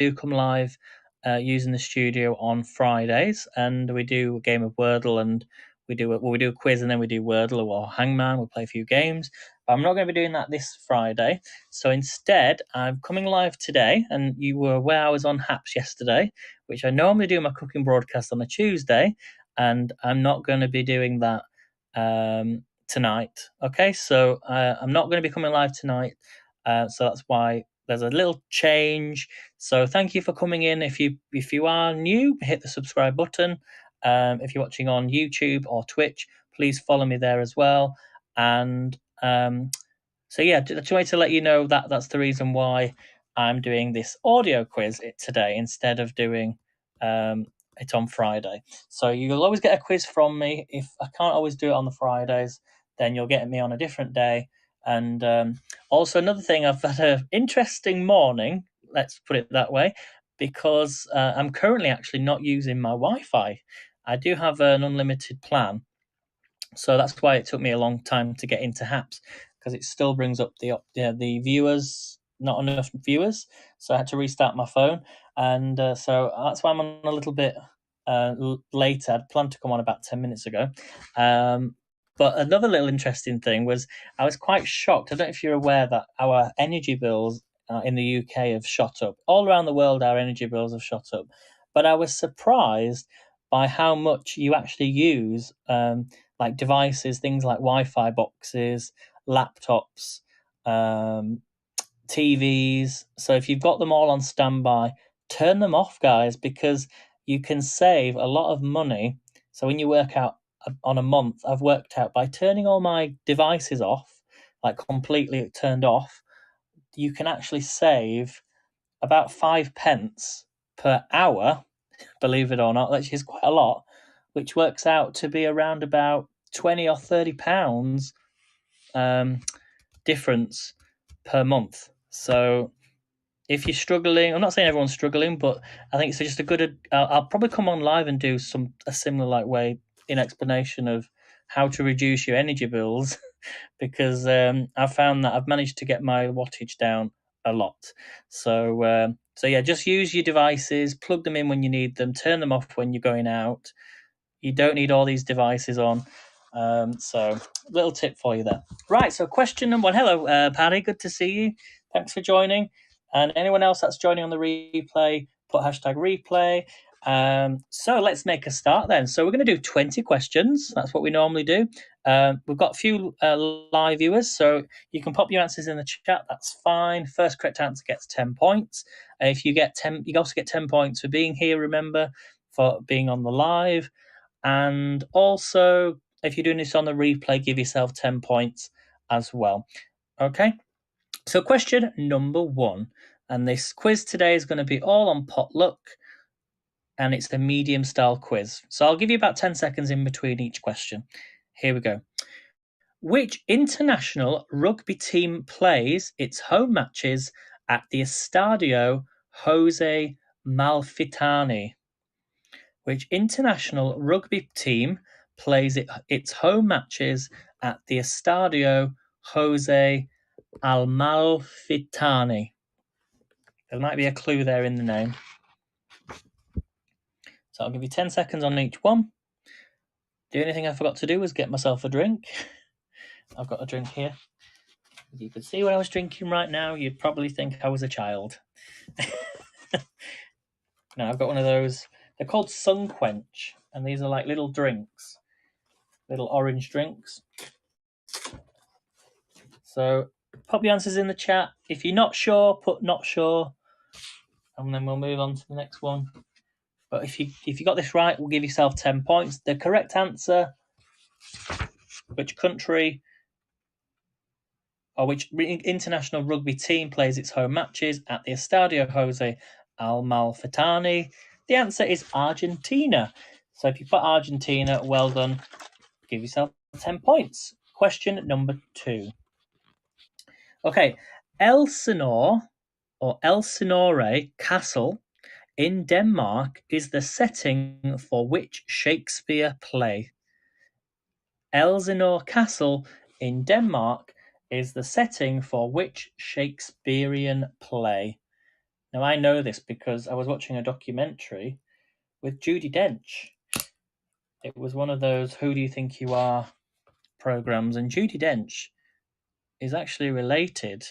do come live using the studio on Fridays, and we do a game of Wordle, and we do a quiz, and then we do Wordle or Hangman. We'll play a few games. But I'm not going to be doing that this Friday. So instead, I'm coming live today, and you were aware I was on Haps yesterday, which I normally do my cooking broadcast on a Tuesday, and I'm not going to be doing that tonight. Okay, so I'm not going to be coming live tonight, so that's why there's a little change. So thank you for coming in. If you are new, hit the subscribe button. If you're watching on YouTube or Twitch, please follow me there as well. And so yeah, just wanted to let you know that that's the reason why I'm doing this audio quiz today instead of doing it on Friday. So you'll always get a quiz from me. If I can't always do it on the Fridays, then you'll get me on a different day. And also another thing, I've had an interesting morning, let's put it that way, because I'm currently actually not using my Wi-Fi. I do have an unlimited plan, so that's why it took me a long time to get into Haps, because it still brings up the viewers, not enough viewers. So I had to restart my phone, and so that's why I'm on a little bit later. I'd planned to come on about 10 minutes ago. But another little interesting thing was I was quite shocked. I don't know if you're aware that our energy bills in the UK have shot up. All around the world, our energy bills have shot up. But I was surprised by how much you actually use like devices, things like Wi-Fi boxes, laptops, TVs. So if you've got them all on standby, turn them off, guys, because you can save a lot of money. So when you work out on a month, I've worked out by turning all my devices off, like completely turned off, you can actually save about 5 pence per hour, believe it or not, which is quite a lot, which works out to be around about 20 or 30 pounds difference per month. So if you're struggling, I'm not saying everyone's struggling, but I think it's just a good. I'll probably come on live and do a similar like way in explanation of how to reduce your energy bills, because I've found that I've managed to get my wattage down a lot. So yeah, just use your devices, plug them in when you need them, turn them off when you're going out. You don't need all these devices on. So little tip for you there. Right, so question number one. Hello, Paddy, good to see you. Thanks for joining. And anyone else that's joining on the replay, put hashtag replay. So let's make a start then. So we're going to do 20 questions. That's what we normally do. We've got a few live viewers, so you can pop your answers in the chat. That's fine. First correct answer gets 10 points. If you get 10, you also get 10 points for being here, remember, for being on the live. And also, if you're doing this on the replay, give yourself 10 points as well. Okay, so question number one. And this quiz today is going to be all on potluck, and it's the medium style quiz. So I'll give you about 10 seconds in between each question. Here we go. Which international rugby team plays its home matches at the Estadio Jose Malfitani? Which international rugby team plays its home matches at the Estadio Jose Amalfitani? There might be a clue there in the name. So I'll give you 10 seconds on each one. The only thing I forgot to do was get myself a drink. I've got a drink here. If you could see what I was drinking right now, you'd probably think I was a child. No, I've got one of those. They're called Sun Quench, and these are like little drinks, little orange drinks. So pop your answers in the chat. If you're not sure, put not sure, and then we'll move on to the next one. But if you got this right, we'll give yourself 10 points. The correct answer, which country or which international rugby team plays its home matches at the Estadio Jose Amalfitani? The answer is Argentina. So if you put Argentina, well done. Give yourself 10 points. Question number 2. Okay, Elsinore or Elsinore Castle in Denmark is the setting for which Shakespeare play? Elsinore Castle in Denmark is the setting for which Shakespearean play? Now, I know this because I was watching a documentary with Judi Dench. It was one of those Who Do You Think You Are programs, and Judi Dench is actually related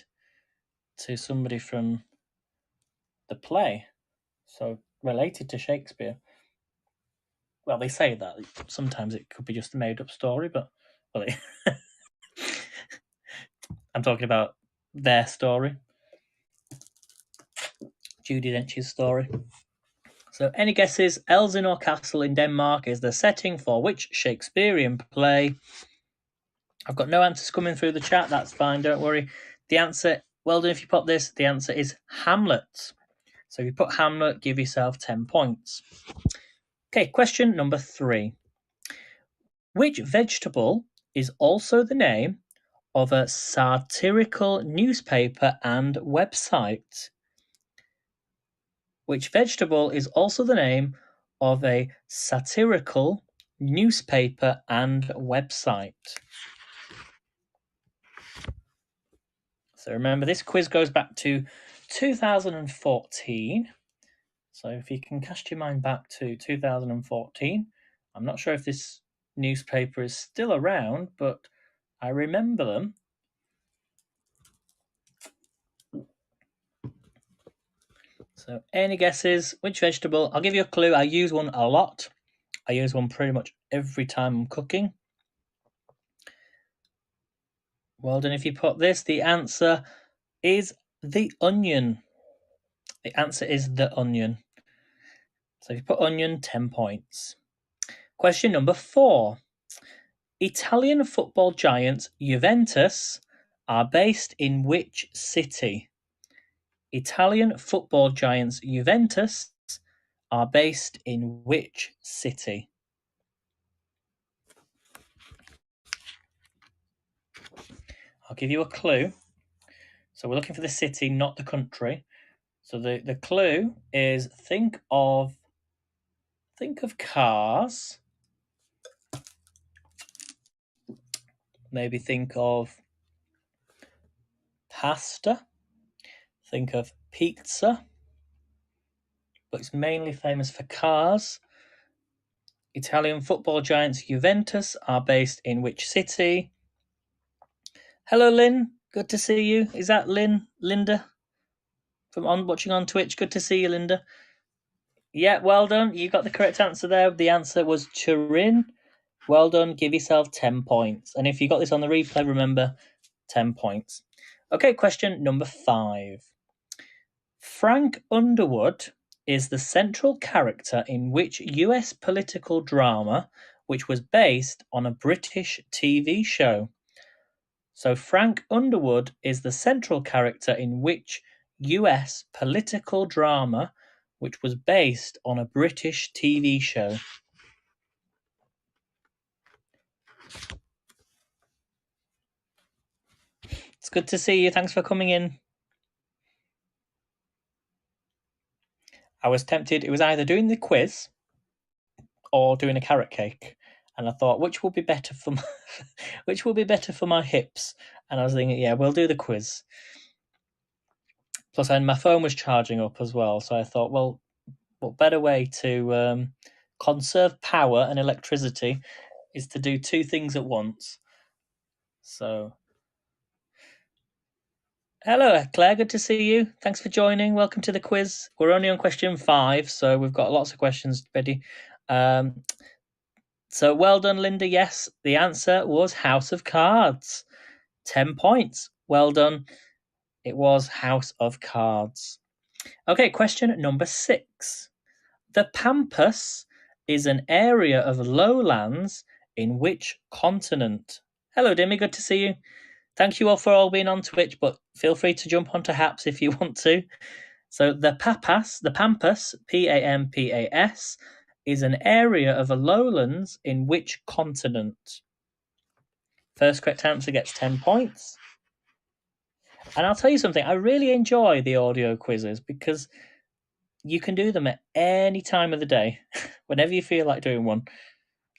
to somebody from the play, so related to Shakespeare. Well, they say that. Sometimes it could be just a made-up story, but well, I'm talking about their story, Judi Dench's story. So, any guesses? Elsinore Castle in Denmark is the setting for which Shakespearean play? I've got no answers coming through the chat. That's fine, don't worry. The answer, well done if you put this, the answer is Hamlet. So if you put Hamlet, give yourself 10 points. Okay, question number 3. Which vegetable is also the name of a satirical newspaper and website? Which vegetable is also the name of a satirical newspaper and website? So remember, this quiz goes back to 2014. So if you can cast your mind back to 2014, I'm not sure if this newspaper is still around, but I remember them. So any guesses? Which vegetable? I'll give you a clue. I use one a lot. I use one pretty much every time I'm cooking. Well done if you put this. The answer is the onion. The answer is the onion. So if you put onion, 10 points. Question number 4. Italian football giants Juventus are based in which city? Italian football giants Juventus are based in which city? I'll give you a clue. So we're looking for the city, not the country. So the clue is think of cars. Maybe think of pasta. Think of pizza. But it's mainly famous for cars. Italian football giants Juventus are based in which city? Hello, Lynn. Good to see you. Is that Linda from watching on Twitch? Good to see you, Linda. Yeah, well done. You got the correct answer there. The answer was Turin. Well done. Give yourself 10 points. And if you got this on the replay, remember, 10 points. Okay, question number 5. Frank Underwood is the central character in which US political drama which was based on a British TV show? So Frank Underwood is the central character in which US political drama which was based on a British TV show? It's good to see you. Thanks for coming in. I was tempted. It was either doing the quiz or doing a carrot cake, and I thought which will be better for my hips. And I was thinking, yeah, we'll do the quiz. Plus, my phone was charging up as well, so I thought, well, what better way to conserve power and electricity is to do two things at once. So, hello, Claire. Good to see you. Thanks for joining. Welcome to the quiz. We're only on question 5, so we've got lots of questions ready. So well done, Linda. Yes, the answer was House of Cards. 10 points. Well done. It was House of Cards. Okay, question number 6. The Pampas is an area of lowlands in which continent? Hello, Demi. Good to see you. Thank you all for being on Twitch, but feel free to jump onto Haps if you want to. So the Pampas, Pampas, is an area of the lowlands in which continent? First correct answer gets 10 points. And I'll tell you something, I really enjoy the audio quizzes because you can do them at any time of the day. Whenever you feel like doing one,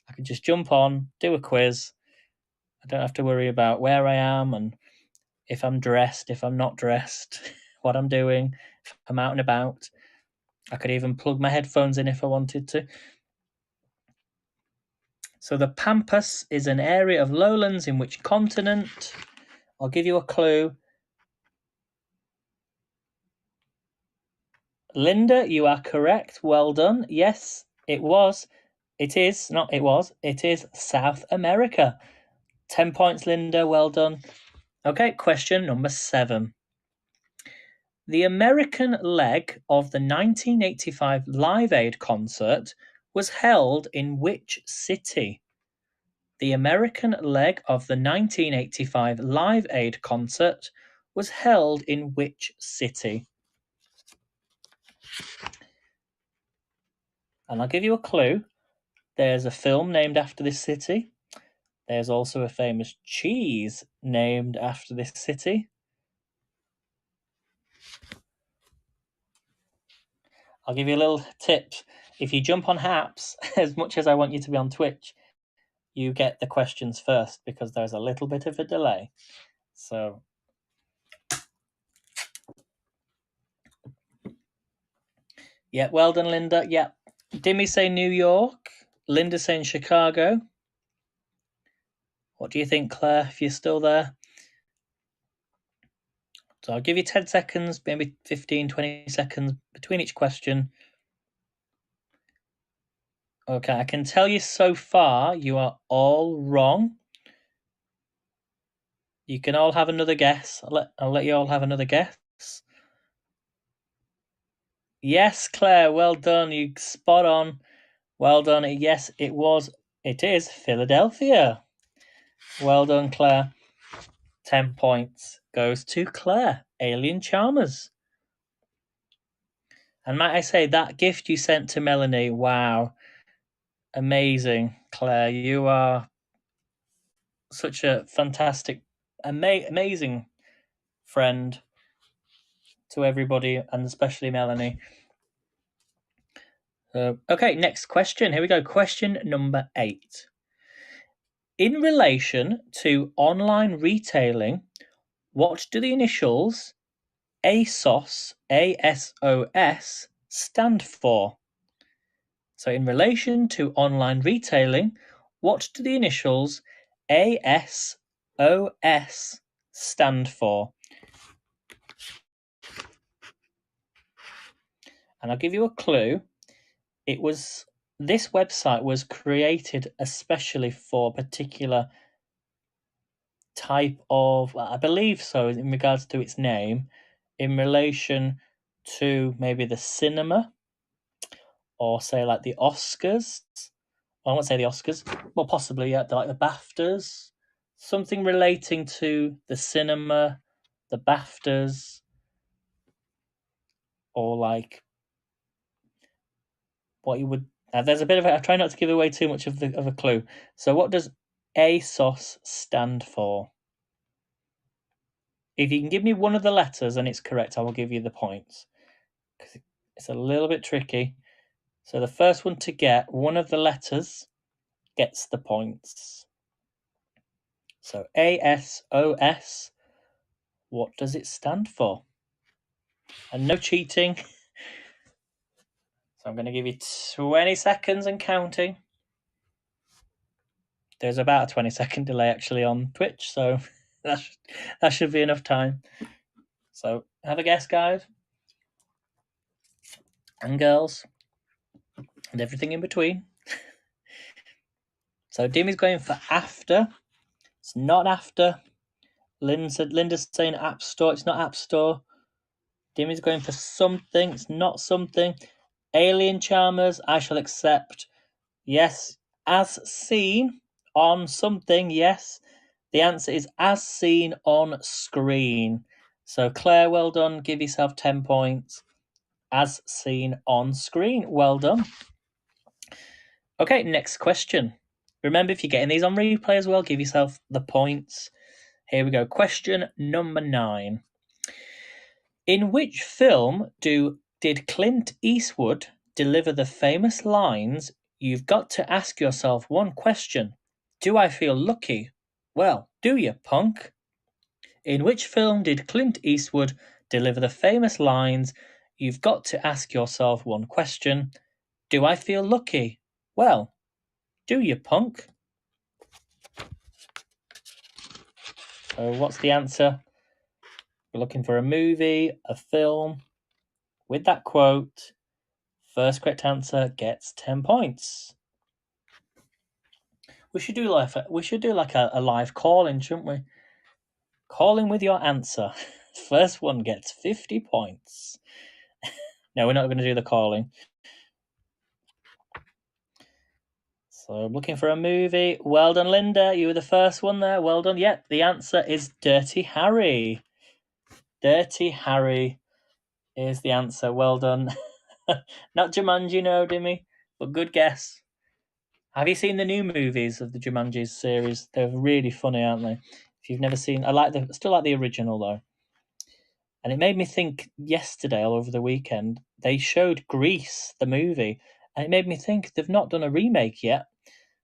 I can just jump on, do a quiz. I don't have to worry about where I am and if I'm dressed, if I'm not dressed, what I'm doing. if I'm out and about. I could even plug my headphones in if I wanted to. So the Pampas is an area of lowlands in which continent? I'll give you a clue. Linda, you are correct. Well done. Yes, it was. It is, not it was. It is South America. 10 points, Linda. Well done. Okay, question number 7. The American leg of the 1985 Live Aid concert was held in which city? The American leg of the 1985 Live Aid concert was held in which city? And I'll give you a clue. There's a film named after this city. There's also a famous cheese named after this city. I'll give you a little tip. If you jump on Haps, as much as I want you to be on Twitch, you get the questions first because there's a little bit of a delay. So, yeah, well done, Linda. Yeah, Dimmy saying New York. Linda saying Chicago. What do you think, Claire, if you're still there? So I'll give you 10 seconds, maybe 15, 20 seconds between each question. Okay, I can tell you so far you are all wrong. You can all have another guess. I'll let you all have another guess. Yes, Claire, well done. You spot on. Well done. Yes, it is Philadelphia. Well done, Claire. 10 points goes to Claire. Alien Charmers. And might I say, that gift you sent to Melanie, wow. Amazing, Claire. You are such a fantastic, amazing friend to everybody, and especially Melanie. Okay, next question. Here we go. Question number 8. In relation to online retailing, what do the initials ASOS, ASOS, stand for? So in relation to online retailing, what do the initials ASOS stand for? And I'll give you a clue. This website was created especially for a particular type of, I believe so, in regards to its name, in relation to maybe the cinema, or say like the Oscars. Well, I won't say the Oscars. Well, possibly, yeah, like the BAFTAs. Something relating to the cinema, the BAFTAs, or like what you would. There's a bit of I try not to give away too much of a clue. So, what does ASOS stand for? If you can give me one of the letters and it's correct, I will give you the points. Because it's a little bit tricky. So the first one to get one of the letters gets the points. So ASOS, what does it stand for? And no cheating. So I'm going to give you 20 seconds and counting. There's about a 20-second delay actually on Twitch, so that should be enough time. So have a guess, guys and girls, and everything in between. So Dimmy's going for after. It's not after. Linda's saying App Store. It's not App Store. Dimmy's going for something. It's not something. Alien Charmers, I shall accept. Yes, as seen on something. Yes, the answer is as seen on screen. So Claire, well done. Give yourself 10 points. As seen on screen. Well done. Okay, next question. Remember, if you're getting these on replay as well, give yourself the points. Here we go. Question number 9. In which film did Clint Eastwood deliver the famous lines, "You've got to ask yourself one question. Do I feel lucky? Well, do you, punk?" In which film did Clint Eastwood deliver the famous lines, you've got to ask yourself one question. Do I feel lucky? Well, do you, punk? So what's the answer? We're looking for a movie, a film with that quote. First correct answer gets 10 points. We should do like a live call-in, shouldn't we? Call in with your answer. First one gets 50 points. No, we're not going to do the calling. So I'm looking for a movie. Well done, Linda. You were the first one there. Well done. Yep, the answer is Dirty Harry. Dirty Harry is the answer. Well done. Not Jumanji, no, Dimmy, but good guess. Have you seen the new movies of the Jumanji series? They're really funny, aren't they? If you've never seen, still like the original though. And it made me think yesterday, all over the weekend, they showed Grease, the movie, and it made me think they've not done a remake yet.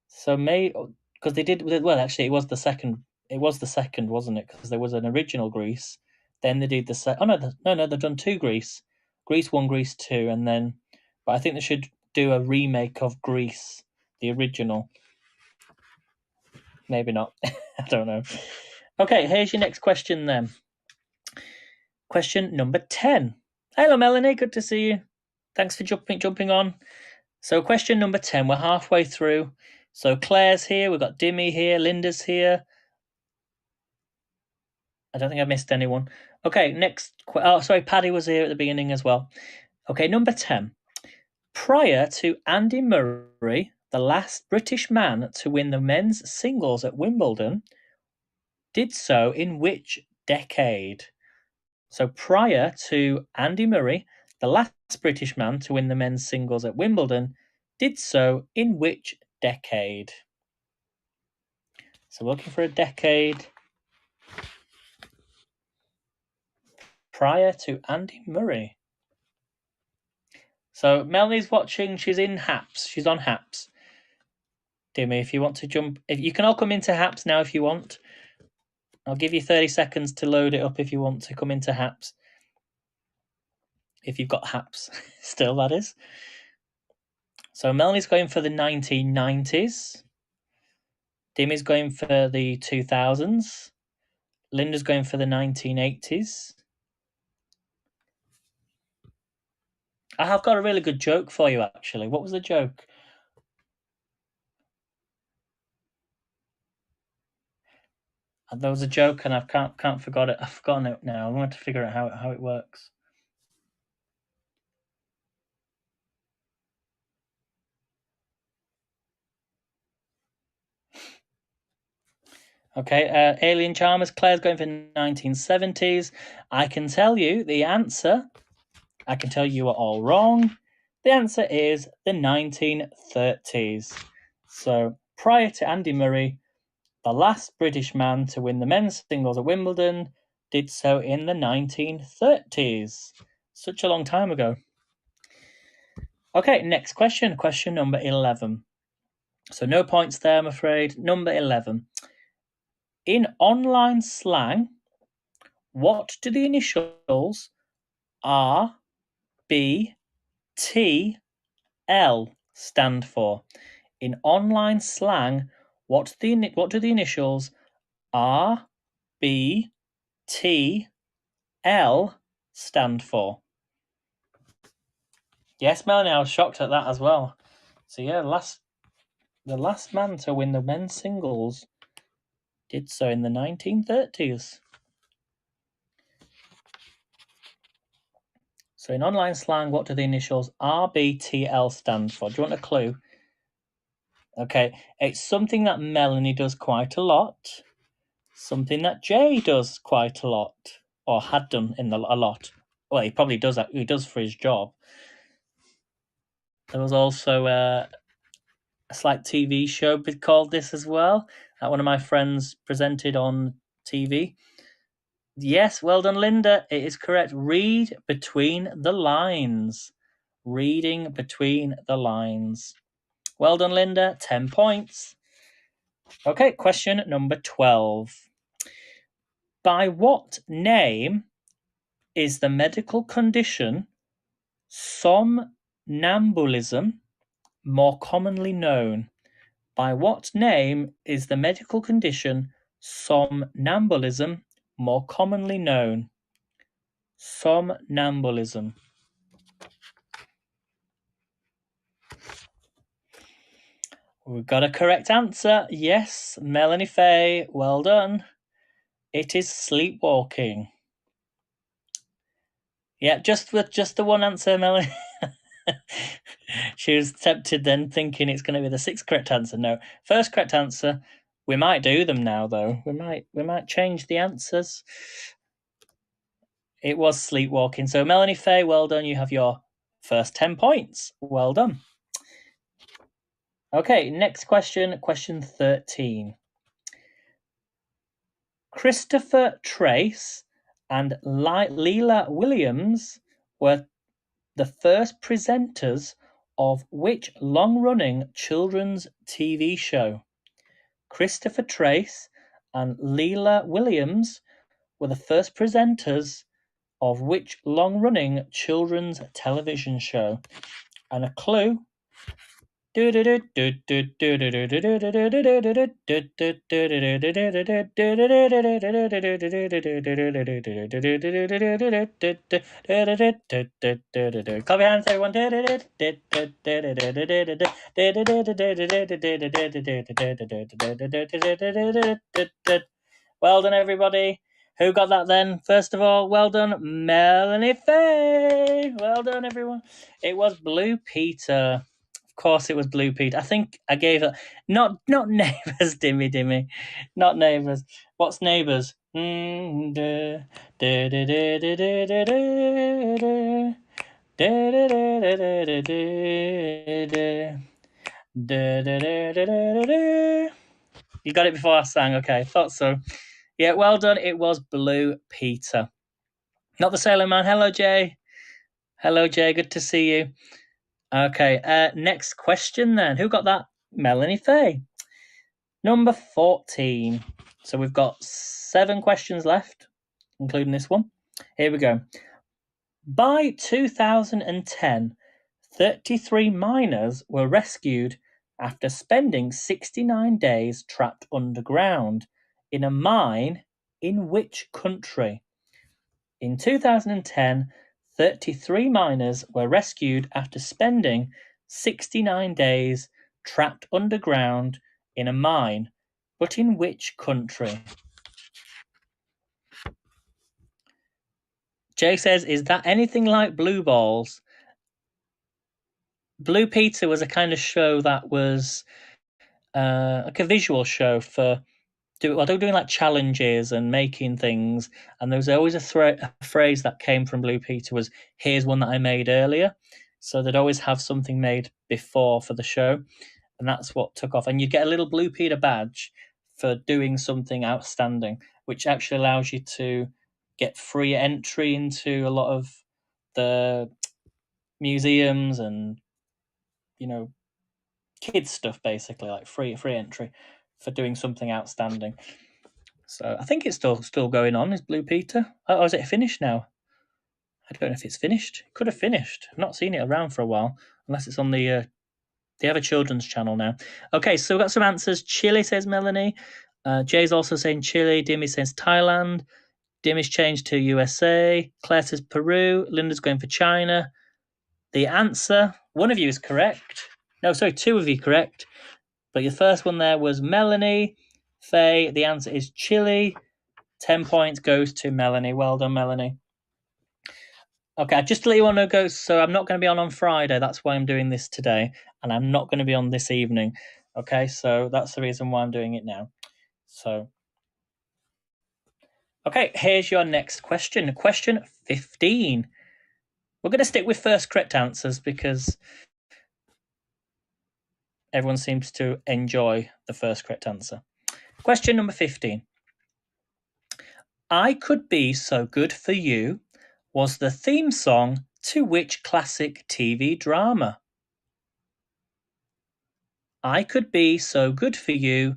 So because they did, well, actually, it was the second, wasn't it? Because there was an original Grease. Then they did the second. Oh no, they've done two Grease, Grease 1, Grease 2, and then, but I think they should do a remake of Grease, the original. Maybe not. I don't know. Okay, here's your next question then. Question number 10. Hello, Melanie. Good to see you. Thanks for jumping on. So question number 10. We're halfway through. So Claire's here. We've got Dimmy here. Linda's here. I don't think I missed anyone. Okay, next. Oh, sorry. Paddy was here at the beginning as well. Okay, number 10. Prior to Andy Murray, the last British man to win the men's singles at Wimbledon, did so in which decade? So prior to Andy Murray, the last British man to win the men's singles at Wimbledon, did so in which decade? So we're looking for a decade prior to Andy Murray. So Melanie's watching. She's in Haps. She's on Haps. Dimmy, if you want to jump, if you can all come into Haps now if you want. I'll give you 30 seconds to load it up if you want to come into Haps. If you've got Haps still, that is. So Melanie's going for the 1990s. Dimmy's going for the 2000s. Linda's going for the 1980s. I have got a really good joke for you, actually. What was the joke? There was a joke and I can't forgot it. I've forgotten it now. I'm going to figure out how it works. Okay, Alien Charmers. Claire's going for 1970s. I can tell you the answer. I can tell you are all wrong. The answer is the 1930s. So prior to Andy Murray, the last British man to win the men's singles at Wimbledon did so in the 1930s. Such a long time ago. Okay, next question. Question number 11. So no points there, I'm afraid. Number 11. In online slang, what do the initials R, B, T, L stand for? In online slang, what do the initials R, B, T, L stand for? Yes, Melanie, I was shocked at that as well. So yeah, the last man to win the men's singles did so in the 1930s. So in online slang, what do the initials RBTL stand for? Do you want a clue? Okay, it's something that Melanie does quite a lot. Something that Jay does quite a lot, or had done a lot. Well, he probably does that. He does for his job. There was also a slight TV show called this as well, that one of my friends presented on TV. Yes, well done, Linda. It is correct. Read between the lines. Reading between the lines. Well done, Linda. 10 points. Okay, question number 12. By what name is the medical condition Somnambulism, more commonly known. By what name is the medical condition somnambulism more commonly known? Somnambulism. We've got a correct answer. Yes, Melanie Faye, well done. It is sleepwalking. Yeah, just the one answer, Melanie. She was tempted then, thinking it's going to be the sixth correct answer. No, first correct answer. We might do them now, though. We might change the answers. It was sleepwalking. So, Melanie Faye, well done. You have your first 10 points. Well done. Okay, next question. Question 13. Christopher Trace and Leela Williams were the first presenters of which long-running children's TV show? Christopher Trace and Leela Williams were the first presenters of which long-running children's television show? And a clue. Clap your hands, everyone. Well done, everybody. Who got that then? First of all, well done, Melanie Faye. Well done, everyone. It was Blue Peter. Of course, it was Blue Peter. I think I gave it not Neighbours, Dimmy, not Neighbours. What's Neighbours? You got it before I sang. Okay, thought so. Yeah, well done. It was Blue Peter. Not the Sailor Man. Hello, Jay. Hello, Jay. Good to see you. Okay, next question then. Who got that? Melanie Faye. Number 14. So we've got 7 questions left, including this one. Here we go. By 2010, 33 miners were rescued after spending 69 days trapped underground in a mine in which country? In 2010, 33 miners were rescued after spending 69 days trapped underground in a mine, but in which country? Jay says, is that anything like Blue Balls? Blue Peter was a kind of show that was like a visual show for they were doing like challenges and making things, and there was always a phrase that came from Blue Peter was, here's one that I made earlier. So they'd always have something made before for the show, and that's what took off. And you get a little Blue Peter badge for doing something outstanding, which actually allows you to get free entry into a lot of the museums and, you know, kids stuff, basically, like free entry for doing something outstanding. So I think it's still going on. Is Blue Peter? Oh, is it finished now? I don't know if it's finished. It could have finished. I've not seen it around for a while, unless it's on the. They have a children's channel now. Okay, so we've got some answers. Chile, says Melanie. Jay's also saying Chile. Dimmy says Thailand. Dimmy's changed to USA. Claire says Peru. Linda's going for China. The answer, one of you is correct. No, sorry, 2 of you correct. But your first one there was Melanie. Faye, the answer is Chile. 10 points goes to Melanie. Well done, Melanie. Okay, just to let you all know, go. So I'm not going to be on Friday. That's why I'm doing this today. And I'm not going to be on this evening. Okay, so that's the reason why I'm doing it now. So, okay, here's your next question. Question 15. We're going to stick with first correct answers because everyone seems to enjoy the first correct answer. Question number 15. I Could Be So Good For You was the theme song to which classic TV drama? I Could Be So Good For You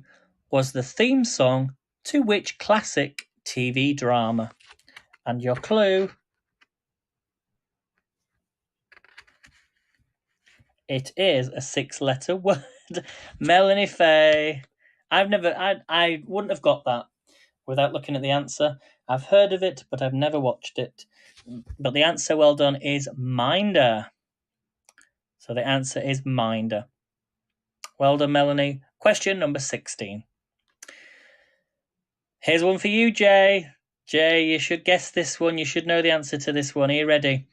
was the theme song to which classic TV drama? And your clue. It is a 6-letter word. Melanie Faye. I wouldn't have got that without looking at the answer. I've heard of it, but I've never watched it. But the answer, well done, is Minder. So the answer is Minder. Well done, Melanie. Question number 16. Here's one for you, Jay. Jay, you should guess this one. You should know the answer to this one. Are you ready?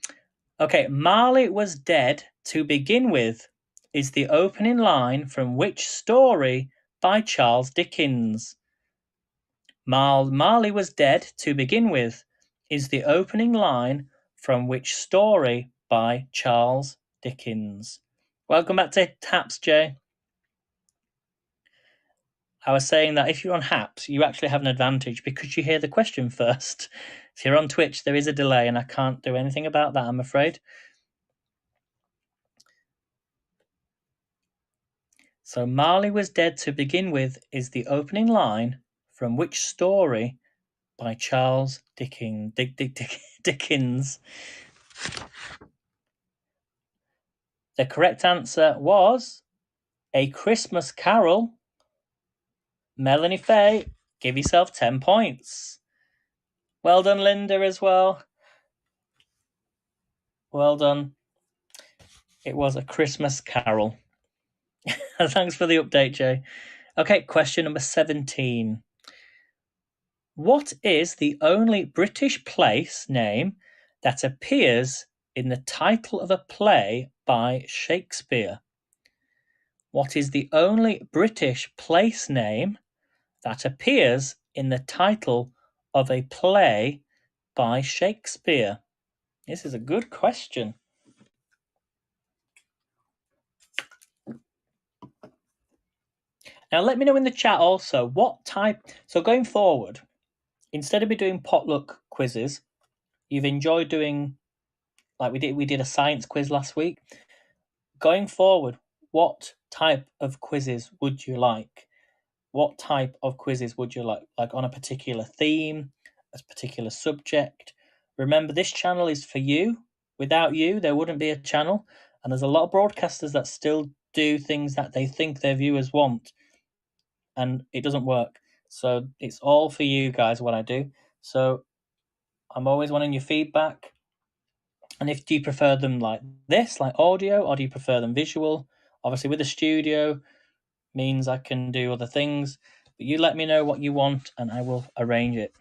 Okay, Marley was dead to begin with is the opening line from which story by Charles Dickens? Marley was dead to begin with is the opening line from which story by Charles Dickens? Welcome back to Haps, Jay. I was saying that if you're on Haps, you actually have an advantage because you hear the question first. If you're on Twitch, there is a delay, and I can't do anything about that, I'm afraid. So Marley was dead to begin with is the opening line from which story by Charles Dickens? The correct answer was A Christmas Carol. Melanie Faye, give yourself 10 points. Well done, Linda, as well. Well done. It was A Christmas Carol. Thanks for the update, Jay. Okay, question number 17. What is the only British place name that appears in the title of a play by Shakespeare? What is the only British place name that appears in the title of a play by Shakespeare? This is a good question. Now, let me know in the chat also what type. So, going forward, instead of me doing potluck quizzes, you've enjoyed doing, like we did a science quiz last week. Going forward, what type of quizzes would you like? What type of quizzes would you like? Like on a particular theme, a particular subject? Remember, this channel is for you. Without you, there wouldn't be a channel. And there's a lot of broadcasters that still do things that they think their viewers want. And it doesn't work. So it's all for you guys, what I do. So I'm always wanting your feedback. And do you prefer them like this, like audio, or do you prefer them visual? Obviously, with the studio means I can do other things. But you let me know what you want, and I will arrange it.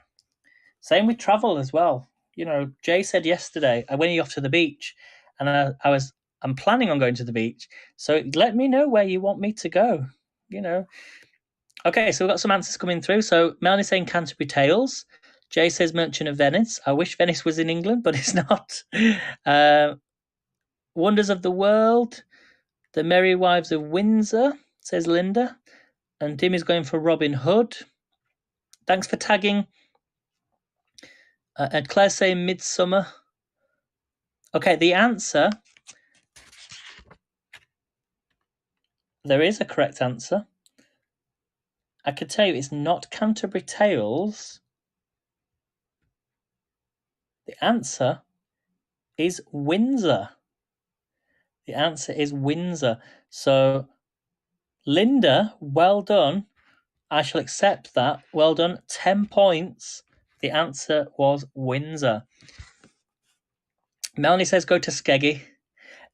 Same with travel as well. You know, Jay said yesterday, when are you off to the beach? And I'm planning on going to the beach. So let me know where you want me to go. You know. Okay, so we've got some answers coming through. So Melanie's saying Canterbury Tales. Jay says Merchant of Venice. I wish Venice was in England, but it's not. Wonders of the World. The Merry Wives of Windsor, says Linda. And Dim is going for Robin Hood. Thanks for tagging. And Claire's saying Midsummer. Okay, the answer. There is a correct answer. I can tell you it's not Canterbury Tales. The answer is Windsor. The answer is Windsor. So, Linda, well done. I shall accept that. Well done. 10 points. The answer was Windsor. Melanie says go to Skeggy.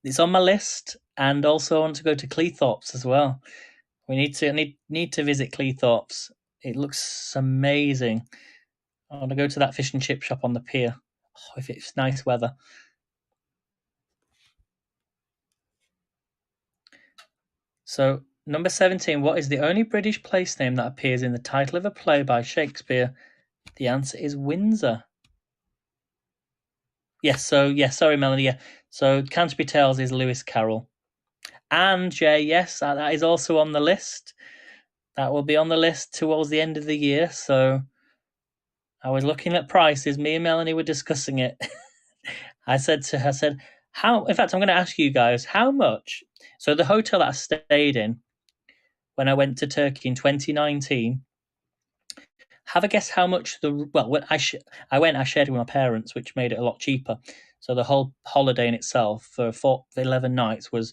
It's on my list. And also I want to go to Cleethorpes as well. We need to visit Cleethorpes. It looks amazing. I want to go to that fish and chip shop on the pier. Oh, if it's nice weather. So, number 17, what is the only British place name that appears in the title of a play by Shakespeare? The answer is Windsor. Yes, sorry, Melanie. Yeah. So, Canterbury Tales is Lewis Carroll. And Jay, yes, that is also on the list. That will be on the list towards the end of the year. So, I was looking at prices. Me and Melanie were discussing it. I said to her, how, in fact, I'm going to ask you guys, how much? So the hotel that I stayed in when I went to Turkey in 2019, have a guess how much when I shared it with my parents, which made it a lot cheaper. So the whole holiday in itself for 11 nights was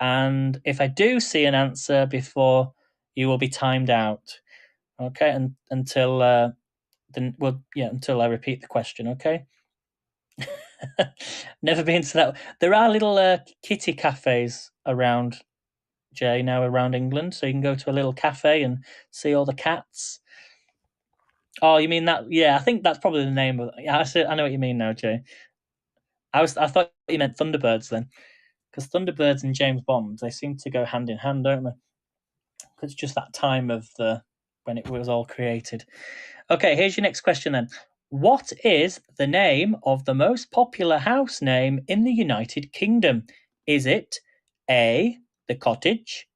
And if I do see an answer before, you will be timed out. Okay, and until until I repeat the question. Okay. Never been to that. There are little kitty cafes around, Jay, now around England, so you can go to a little cafe and see all the cats. Oh, you mean that? Yeah, I think that's probably the name of. Yeah, I know what you mean now, Jay. I thought you meant Thunderbirds then, because Thunderbirds and James Bond, they seem to go hand in hand, don't they? It's just that time of when it was all created. Okay, here's your next question then. What is the name of the most popular house name in the United Kingdom? Is it A, the cottage,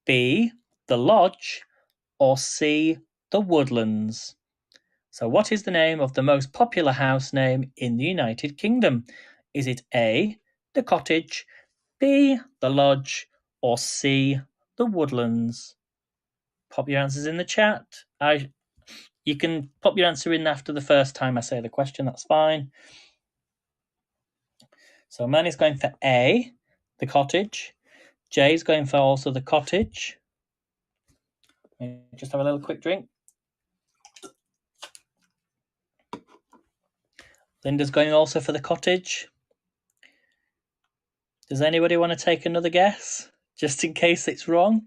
B, the lodge, or C, the woodlands? So, what is the name of the most popular house name in the United Kingdom? Is it A, the cottage, B, the lodge, or C, the woodlands? Pop your answers in the chat. You can pop your answer in after the first time I say the question. That's fine. So Manny's going for A, the cottage. Jay's going for also the cottage. Just have a little quick drink. Linda's going also for the cottage. Does anybody want to take another guess, just in case it's wrong?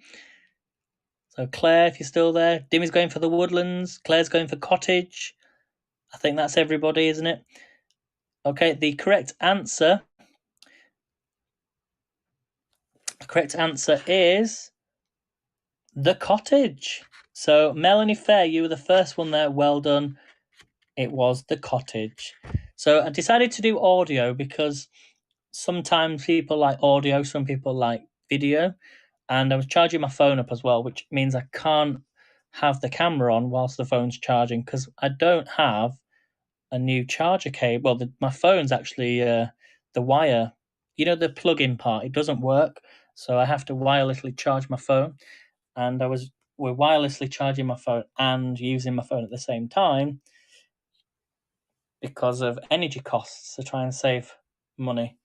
So Claire, if you're still there. Dimmy's going for the woodlands. Claire's going for cottage. I think that's everybody, isn't it? Okay, the correct answer is the cottage. So Melanie Fair, you were the first one there. Well done. It was the cottage. So I decided to do audio because sometimes people like audio, some people like video. And I was charging my phone up as well, which means I can't have the camera on whilst the phone's charging because I don't have a new charger cable. Well, my phone's actually the wire, the plug-in part. It doesn't work, so I have to wirelessly charge my phone. And we're wirelessly charging my phone and using my phone at the same time because of energy costs to try and save money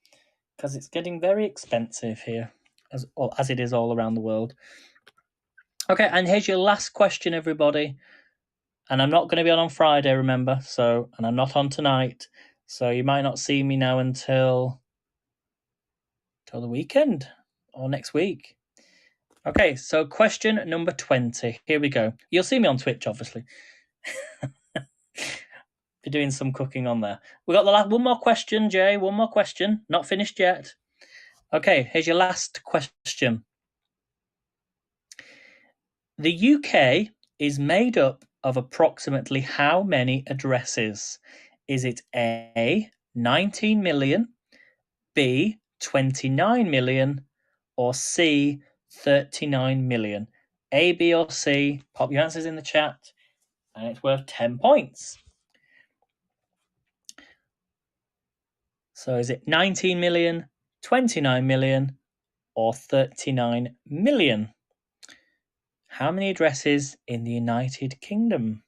because it's getting very expensive here, as it is all around the world. Okay, and here's your last question, everybody. And I'm not going to be on Friday, remember? And I'm not on tonight, so you might not see me now until the weekend or next week. Okay, so question number 20. Here we go. You'll see me on Twitch, obviously. Be doing some cooking on there. We got one more question, Jay. One more question. Not finished yet. Okay, here's your last question. The UK is made up of approximately how many addresses? Is it A, 19 million, B, 29 million, or C, 39 million? A, B, or C? Pop your answers in the chat, and it's worth 10 points. So is it 19 million, 29 million, or 39 million? How many addresses in the United Kingdom?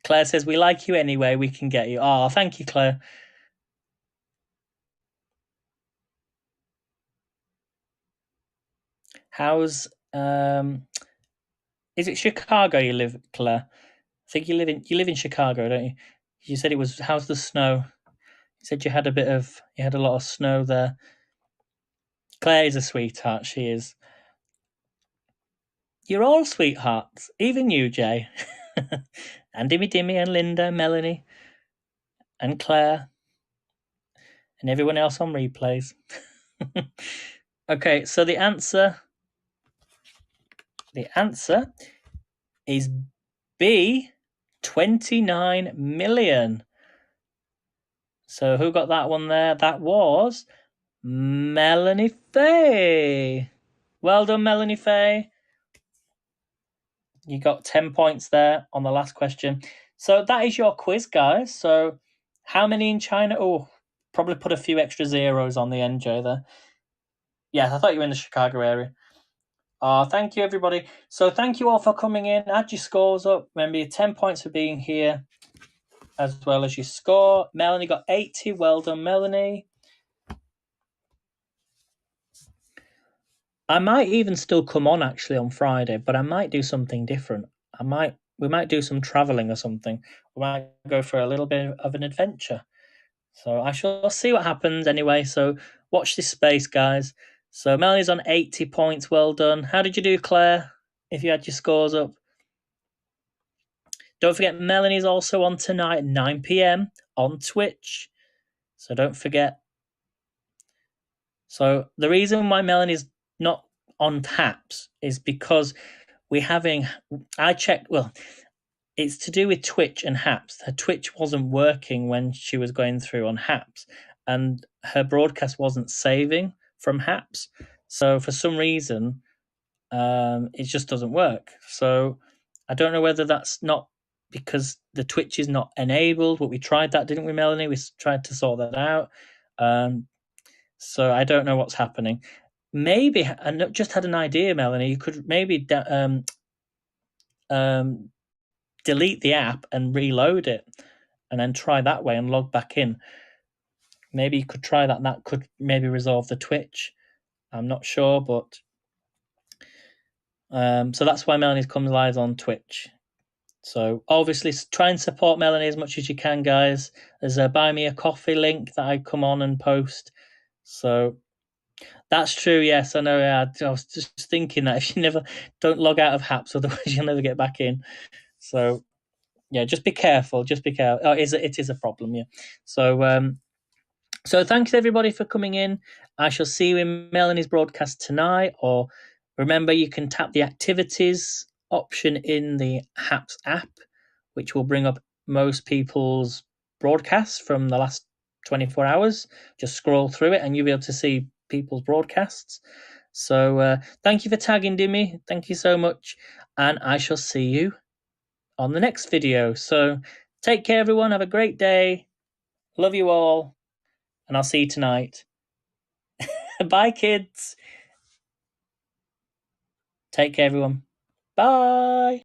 Claire says, we like you anyway, we can get you. Oh, thank you, Claire. How's is it Chicago you live, Claire? I think you live in Chicago, don't you? You said it was. How's the snow? You said you had a lot of snow there. Claire is a sweetheart. She is. You're all sweethearts, even you, Jay, and Dimmy, and Linda, Melanie, and Claire, and everyone else on replays. Okay, so the answer is B, 29 million. So who got that one there? That was Melanie Faye. Well done, Melanie Faye. You got 10 points there on the last question. So that is your quiz, guys. So how many in China? Oh, probably put a few extra zeros on the end, Joe, there. Yeah, I thought you were in the Chicago area. Thank you, everybody. So thank you all for coming in. Add your scores up. Remember, your 10 points for being here, as well as your score. Melanie got 80. Well done, Melanie. I might even still come on actually on Friday, but I might do something different. We might do some traveling or something. We might go for a little bit of an adventure. So I shall see what happens anyway. So watch this space, guys. So Melanie's on 80 points. Well done. How did you do, Claire? If you had your scores up. Don't forget, Melanie's also on tonight at 9 p.m. on Twitch. So don't forget. So the reason why Melanie's not on taps is because we're having. I checked. Well, it's to do with Twitch and Haps. Her Twitch wasn't working when she was going through on Haps, and her broadcast wasn't saving from Haps. So for some reason, it just doesn't work. So I don't know whether that's not because the Twitch is not enabled. But we tried that, didn't we, Melanie? We tried to sort that out. So I don't know what's happening. Maybe I just had an idea, Melanie. You could maybe delete the app and reload it, and then try that way and log back in. Maybe you could try that. And that could maybe resolve the Twitch. I'm not sure, but so that's why Melanie's comes live on Twitch. So obviously, try and support Melanie as much as you can, guys. There's a buy me a coffee link that I come on and post. So that's true. Yes, I know. I was just thinking that if you never don't log out of Haps, otherwise you'll never get back in. So yeah, just be careful. Just be careful. Oh, it is a problem. Yeah. So thanks everybody for coming in. I shall see you in Melanie's broadcast tonight. Or remember, you can tap the activities option in the Haps app, which will bring up most people's broadcasts from the last 24 hours. Just scroll through it and you'll be able to see people's broadcasts. So thank you for tagging Dimmy. Thank you so much. And I shall see you on the next video. So take care, everyone. Have a great day. Love you all. And I'll see you tonight. Bye, kids. Take care, everyone. Bye.